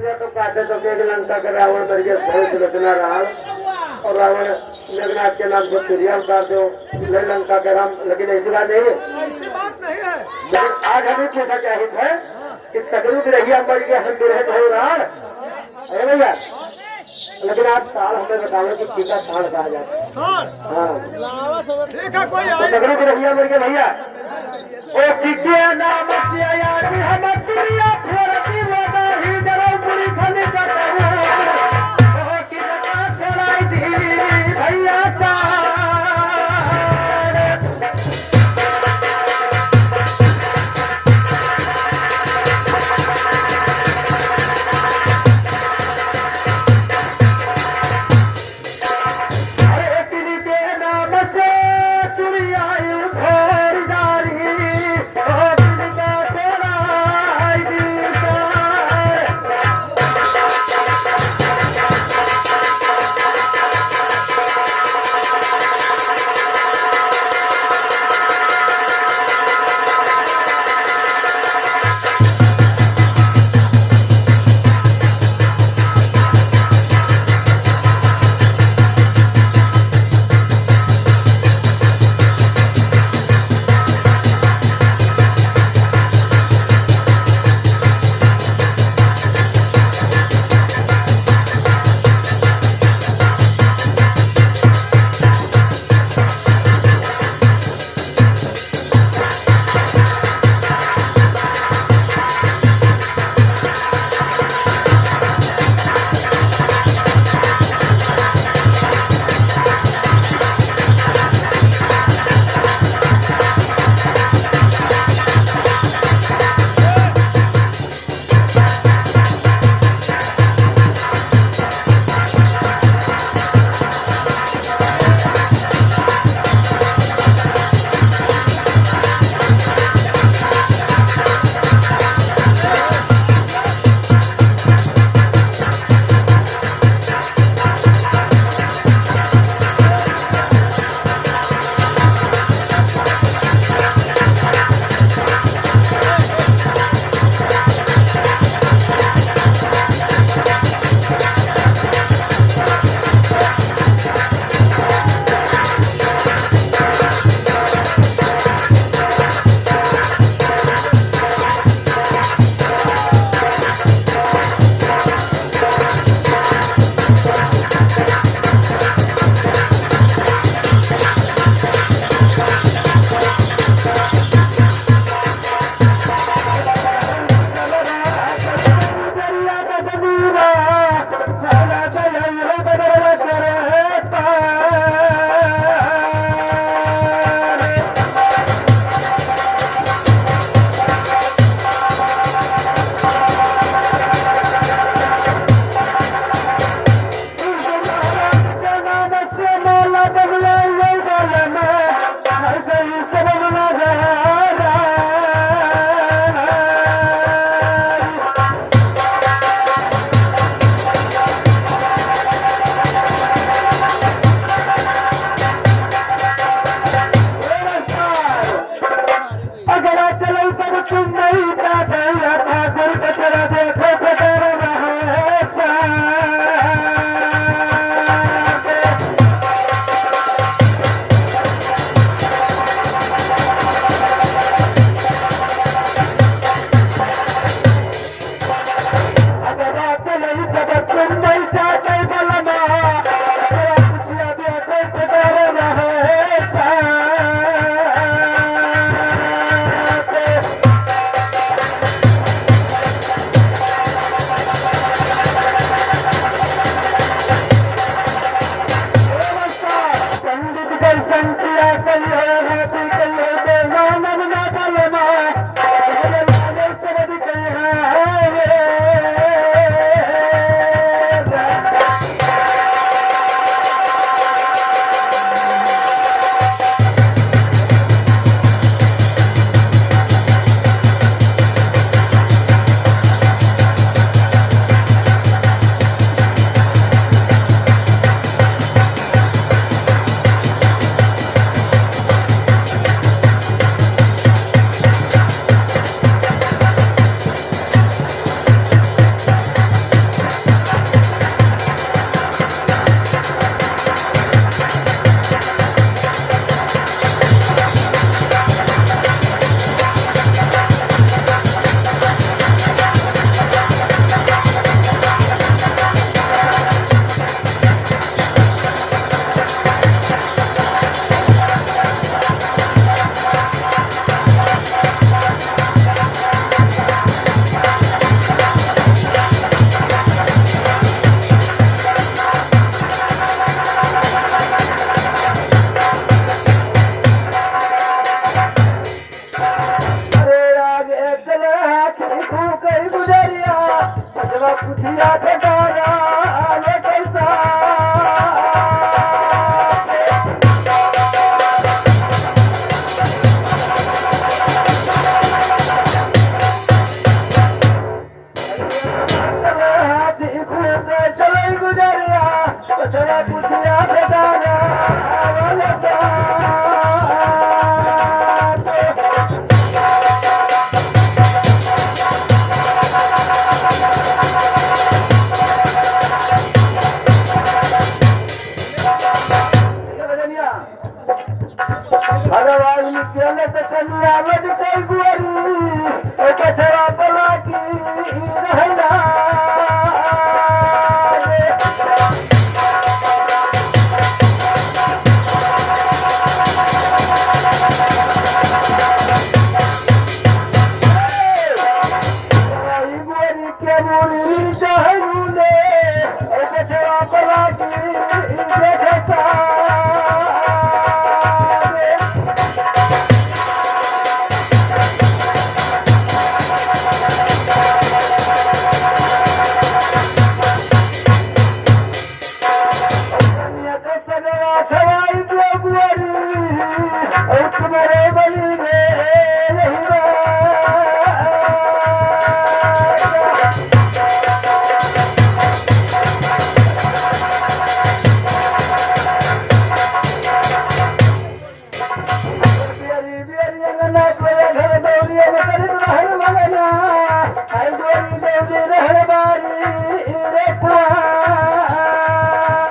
लंका का रावण करके बहुत रचना रहा और रावण मेघनाथ के नाम से चिड़िया उतार दो लंका का राम, लेकिन ऐसी बात नहीं है, ऐसी बात नहीं है। लेकिन आज हमें पूछा क्या हित है कि तगड़ू की रही अम्बर के हम रहे भाई राण अरे भैया, लेकिन आज साल हमें बताओ कि कितना साल कहा जाता है। हाँ तगड़ू की रही अम्बर के भैया ओ किके नाम से यार हम दुनिया फेरती वदा ही जरा पूरी खाने का ओ कितना चलाई थी भैया सा पूछिया बेटारा आवे कैसा चले हाथी फूटे चले गुजरिया चले पूछिया बेटारा आवे भगवान केले तो कन्या लग कई गुरी ओ कछरा पला की रहला